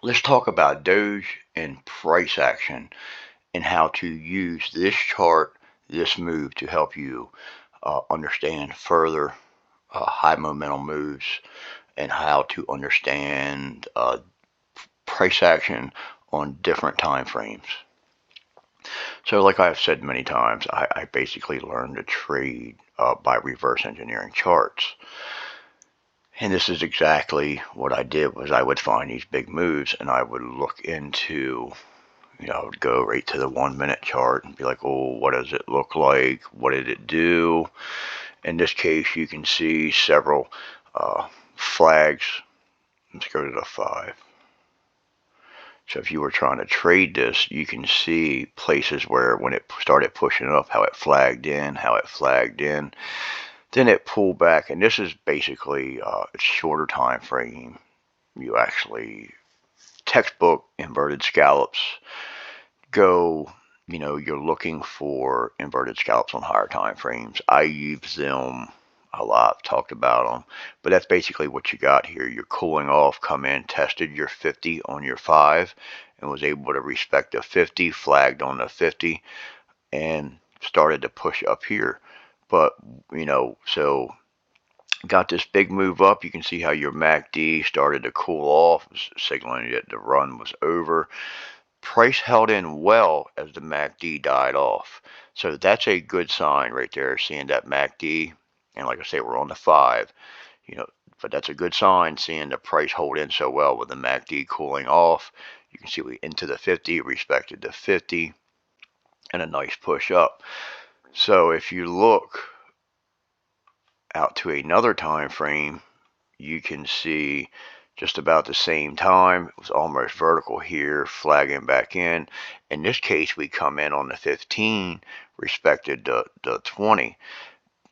Let's talk about Doge and price action and how to use this chart, this move to help you understand further high momentum moves and how to understand price action on different time frames. So like I've said many times, I basically learned to trade by reverse engineering charts. And this is exactly what I did was I would find these big moves and I would look into, I would go right to the 1 minute chart and be like, oh, what does it look like? What did it do? In this case, you can see several flags. Let's go to the 5. So if you were trying to trade this, you can see places where when it started pushing up, how it flagged in, then it pulled back. And this is basically a shorter time frame. You actually, textbook inverted scallops go, you're looking for inverted scallops on higher time frames. I use them a lot, talked about them, but that's basically what you got here. You're cooling off, come in, tested your 50 on your 5 and was able to respect the 50, flagged on the 50 and started to push up here. But, so got this big move up. You can see how your MACD started to cool off, signaling that the run was over. Price held in well as the MACD died off. So that's a good sign right there, seeing that MACD. And like I say, we're on the 5, but that's a good sign, seeing the price hold in so well with the MACD cooling off. You can see we into the 50, respected the 50, and a nice push up. So if you look out to another time frame, you can see just about the same time. It was almost vertical here, flagging back in. In this case, we come in on the 15, respected the 20.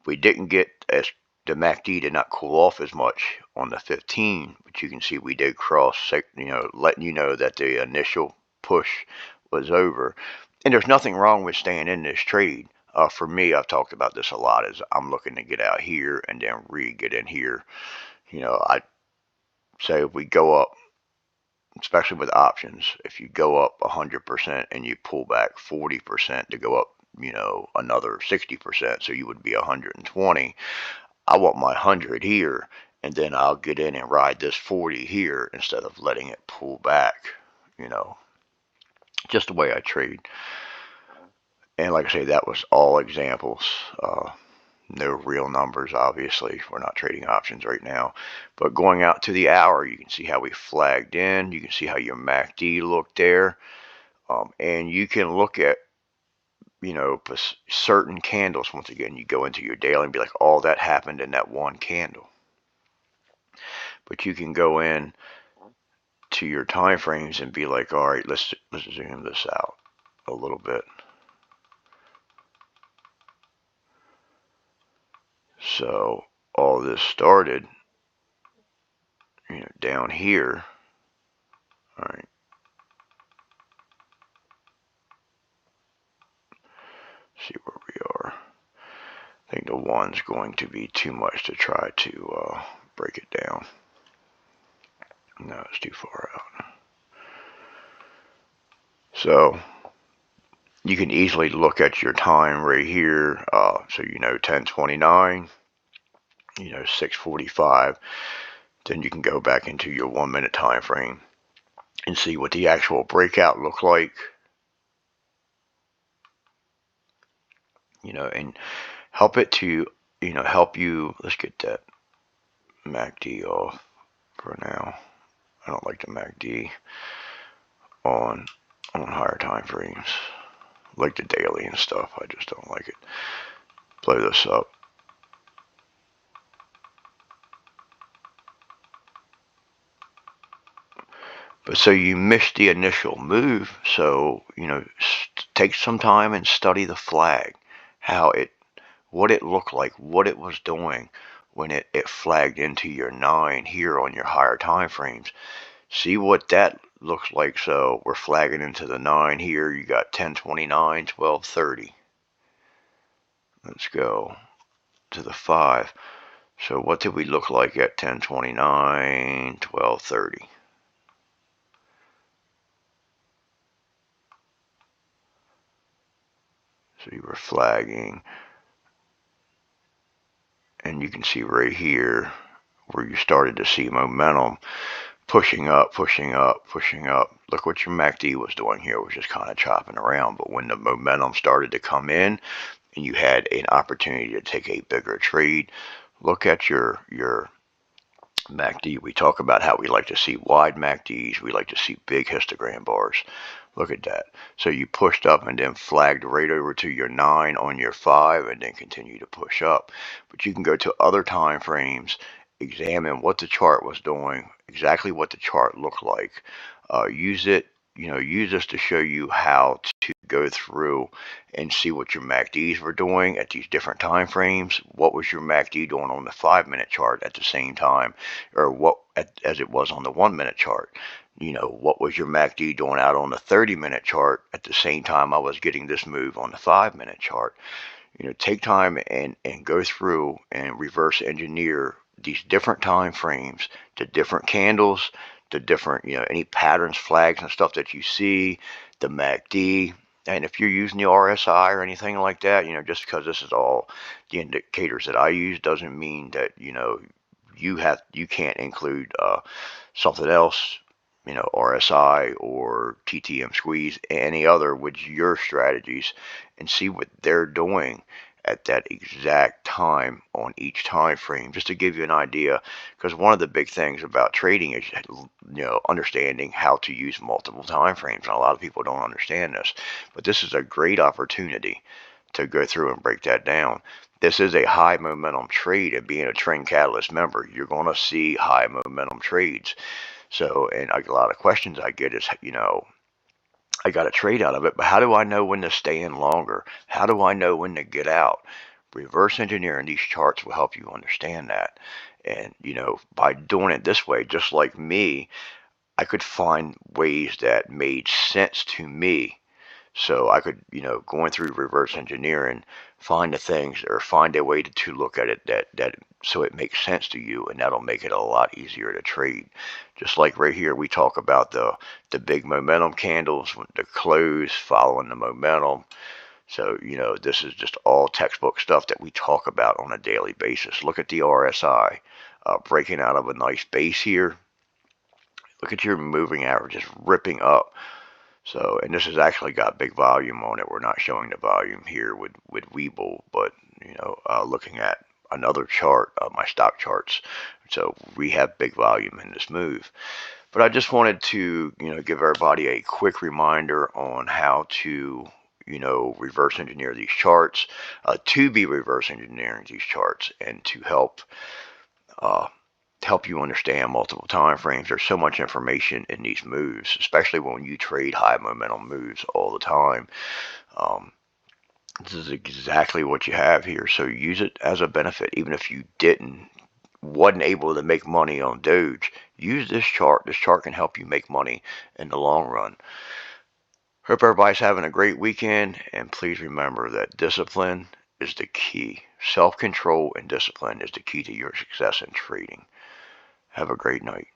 We didn't get as the MACD did not cool off as much on the 15, but you can see we did cross, letting you know that the initial push was over. And there's nothing wrong with staying in this trade. For me, I've talked about this a lot, is I'm looking to get out here and then get in here. I say if we go up, especially with options, if you go up 100% and you pull back 40% to go up, another 60%, so you would be 120. I want my 100 here, and then I'll get in and ride this 40 here instead of letting it pull back, just the way I trade. And like I say, that was all examples. No real numbers, obviously. We're not trading options right now. But going out to the hour, you can see how we flagged in. You can see how your MACD looked there. And you can look at, certain candles. Once again, you go into your daily and be like, all that happened in that one candle. But you can go in to your time frames and be like, all right, let's zoom this out a little bit. So all this started, down here. All right. See where we are. I think the 1's going to be too much to try to break it down. No, it's too far out. So you can easily look at your time right here. So 10:29, 6:45. Then you can go back into your 1 minute time frame and see what the actual breakout looked like. And help it to, help you. Let's get that MACD off for now. I don't like the MACD on higher time frames, like the daily and stuff. I just don't like it. Blow this up. But so you missed the initial move. So, take some time and study the flag, what it looked like, what it was doing when it flagged into your 9 here on your higher time frames. See what that looks like. So we're flagging into the 9 here. You got 10:29, 12:30. Let's go to the 5. So what did we look like at 10:29, 12:30? So you were flagging, and you can see right here where you started to see momentum pushing up, pushing up, pushing up. Look what your MACD was doing here. It was just kind of chopping around. But when the momentum started to come in and you had an opportunity to take a bigger trade, look at your MACD. We talk about how we like to see wide MACDs. We like to see big histogram bars. Look at that. So you pushed up and then flagged right over to your 9 on your 5 and then continue to push up. But you can go to other time frames, examine what the chart was doing, exactly what the chart looked like. Use it, use this to show you how to go through and see what your MACDs were doing at these different time frames. What was your MACD doing on the 5-minute chart at the same time, or as it was on the 1-minute chart? What was your MACD doing out on the 30-minute chart at the same time I was getting this move on the 5-minute chart? Take time and go through and reverse engineer these different time frames, the different candles, the different, any patterns, flags, and stuff that you see, the MACD. And if you're using the RSI or anything like that, just because this is all the indicators that I use doesn't mean that, you can't include something else, RSI or TTM squeeze, any other with your strategies, and see what they're doing at that exact time on each time frame, just to give you an idea. Because one of the big things about trading is understanding how to use multiple time frames, and a lot of people don't understand this, but this is a great opportunity to go through and break that down. This is a high momentum trade, and being a Trend Catalyst member, you're going to see high momentum trades. So, and a lot of questions I get is, I got a trade out of it, but how do I know when to stay in longer? How do I know when to get out? Reverse engineering these charts will help you understand that. And, by doing it this way, just like me, I could find ways that made sense to me. So I could, going through reverse engineering, find the things or find a way to look at it that so it makes sense to you, and that'll make it a lot easier to trade. Just like right here, we talk about the big momentum candles, the close following the momentum. So, this is just all textbook stuff that we talk about on a daily basis. Look at the RSI breaking out of a nice base here. Look at your moving averages ripping up. So, and this has actually got big volume on it. We're not showing the volume here with Webull, but, looking at another chart, my stock charts. So we have big volume in this move. But I just wanted to, give everybody a quick reminder on how to, reverse engineer these charts, to be reverse engineering these charts, and to help you understand multiple time frames. There's so much information in these moves, especially when you trade high momentum moves all the time. This is exactly what you have here. So use it as a benefit. Even if you wasn't able to make money on Doge, use this chart. This chart can help you make money in the long run. Hope everybody's having a great weekend, and please remember that discipline is the key. Self-control and discipline is the key to your success in trading. Have a great night.